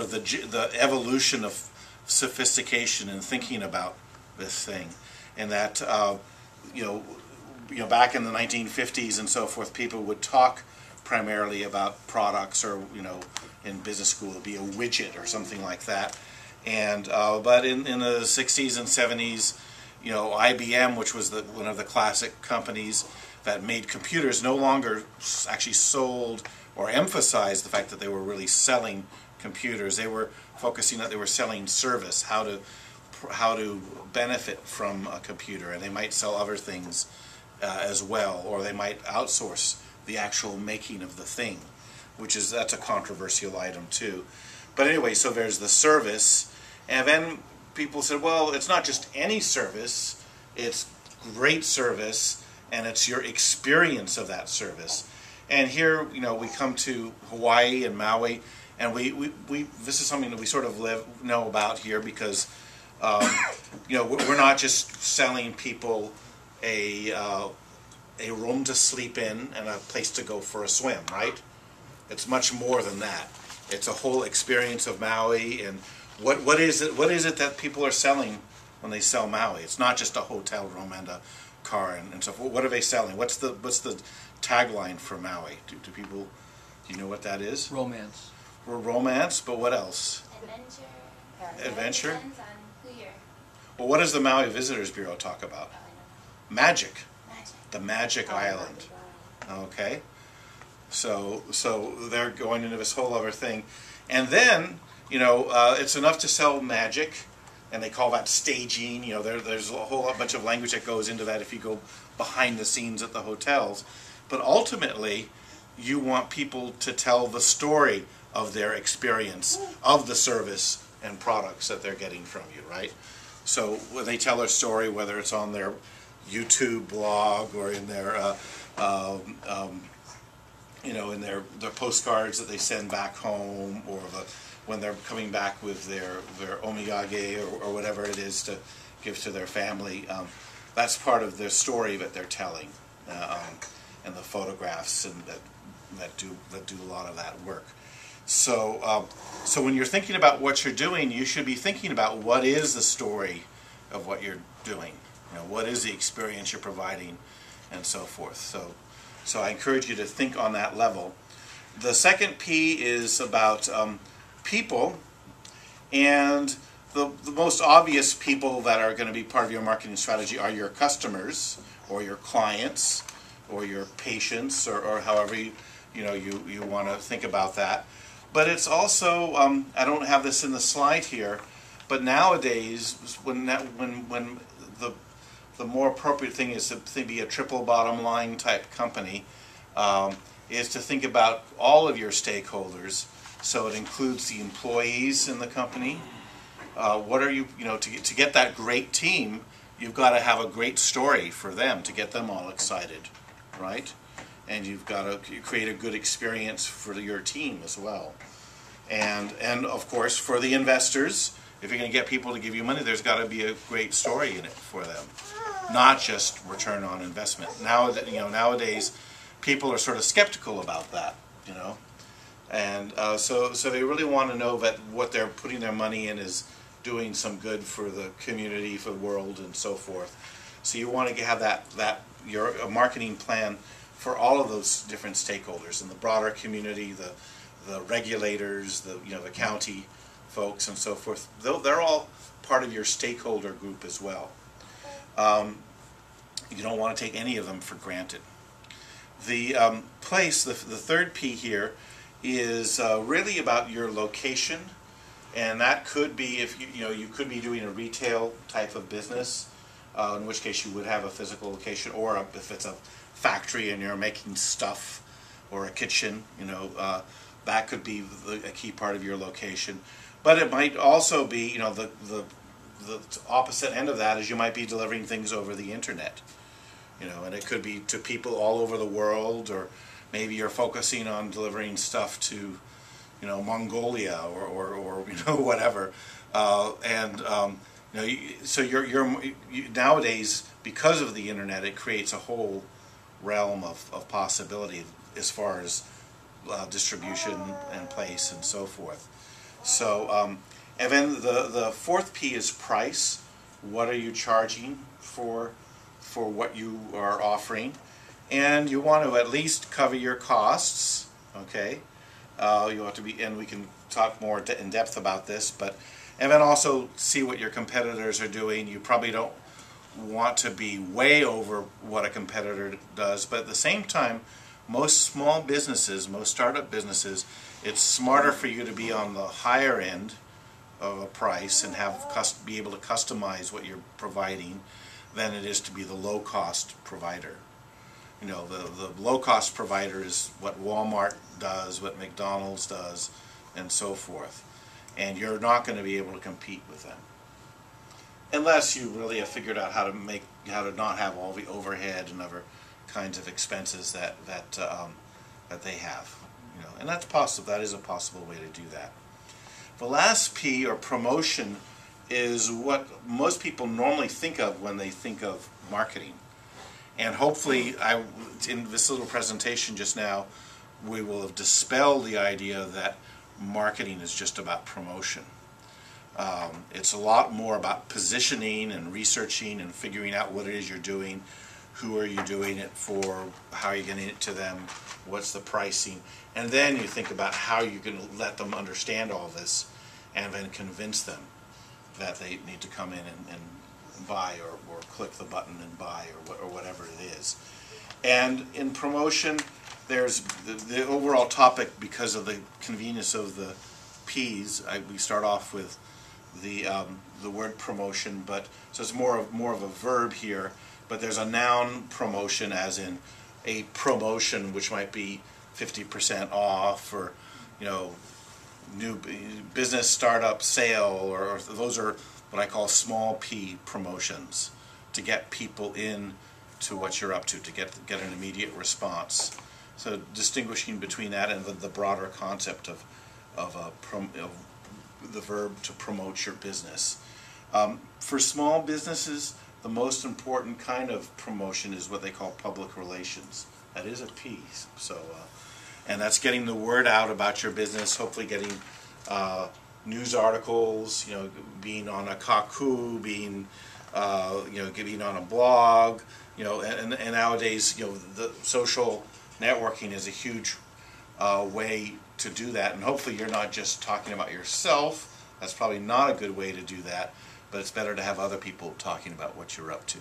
the evolution of sophistication and thinking about this thing, and that you know back in the 1950s and so forth, people would talk primarily about products, or in business school it'd be a widget or something like that. And but in the 60s and 70s, IBM, which was one of the classic companies that made computers, no longer actually sold or emphasized the fact that they were really selling computers. They were focusing that they were selling service, how to benefit from a computer, and they might sell other things as well, or they might outsource the actual making of the thing, that's a controversial item too. But anyway, so there's the service, and then people said, well, it's not just any service, it's great service, and it's your experience of that service. And here, we come to Hawaii and Maui, and this is something that we sort of know about here, because we're not just selling people a room to sleep in and a place to go for a swim, right? It's much more than that. It's a whole experience of Maui, and what is it that people are selling when they sell Maui? It's not just a hotel room and a car and so forth. What are they selling? What's the tagline for Maui? Do you know what that is? Romance. Romance, but what else? Adventure. Adventure? Depends on who you're. Well, what does the Maui Visitors Bureau talk about? Magic. Magic. The Magic Island. Okay. So they're going into this whole other thing. And then, it's enough to sell magic, and they call that staging. There's a whole bunch of language that goes into that if you go behind the scenes at the hotels. But ultimately, you want people to tell the story of their experience of the service and products that they're getting from you, right? So when they tell their story, whether it's on their YouTube blog or in their in their postcards that they send back home, or when they're coming back with their omiyage or whatever it is to give to their family, that's part of their story that they're telling, and the photographs and that do a lot of that work. So when you're thinking about what you're doing, you should be thinking about what is the story of what you're doing. What is the experience you're providing, and so forth. So I encourage you to think on that level. The second P is about people, and the most obvious people that are going to be part of your marketing strategy are your customers, or your clients, or your patients, or however you want to think about that. But it's also, I don't have this in the slide here, but nowadays when the more appropriate thing is to be a triple bottom line type company, is to think about all of your stakeholders. So it includes the employees in the company. What are to get that great team, you've got to have a great story for them to get them all excited, right? And you've got to create a good experience for your team as well. And of course, for the investors, if you're going to get people to give you money, there's got to be a great story in it for them, not just return on investment. Nowadays, people are sort of skeptical about that, and so they really want to know that what they're putting their money in is doing some good for the community, for the world, and so forth. So you want to have a marketing plan for all of those different stakeholders in the broader community, the regulators, the county folks, and so forth. They're all part of your stakeholder group as well. You don't want to take any of them for granted. The third P here is really about your location, and that could be if you could be doing a retail type of business, in which case you would have a physical location, or if it's a factory and you're making stuff, or a kitchen, that could be a key part of your location. But it might also be, the opposite end of that is you might be delivering things over the internet, and it could be to people all over the world, or maybe you're focusing on delivering stuff to, Mongolia or whatever, so nowadays, because of the internet, it creates a whole realm of possibility as far as distribution and place and so forth. So, and then the fourth P is price. What are you charging for what you are offering? And you want to at least cover your costs, okay? You have to be, and we can talk more in depth about this, and then also see what your competitors are doing. You probably don't want to be way over what a competitor does, but at the same time, most small businesses, most startup businesses, it's smarter for you to be on the higher end of a price and be able to customize what you're providing than it is to be the low-cost provider. You know, the low-cost provider is what Walmart does, what McDonald's does, and so forth. And you're not going to be able to compete with them unless you really have figured out how to not have all the overhead and other kinds of expenses that they have. You know, and that's possible. That is a possible way to do that. The last P, or promotion, is what most people normally think of when they think of marketing. And hopefully, in this little presentation just now, we will have dispelled the idea that marketing is just about promotion. It's a lot more about positioning and researching and figuring out what it is you're doing, who are you doing it for, how are you getting it to them, what's the pricing, and then you think about how you can let them understand all this and then convince them that they need to come in and buy or click the button and buy or whatever it is. And in promotion, there's the overall topic, because of the convenience of the P's. We start off with the word promotion, but so it's more of a verb here. But there's a noun promotion, as in a promotion, which might be 50% off, or new business startup sale, or those are what I call small P promotions, to get people in to what you're up to get an immediate response. So distinguishing between that and the broader concept of the verb to promote your business. For small businesses, the most important kind of promotion is what they call public relations. That is a P. So, and that's getting the word out about your business. Hopefully, getting news articles. Being on a kaku, being getting on a blog. And nowadays, the social networking is a huge way to do that. And hopefully, you're not just talking about yourself. That's probably not a good way to do that. But it's better to have other people talking about what you're up to.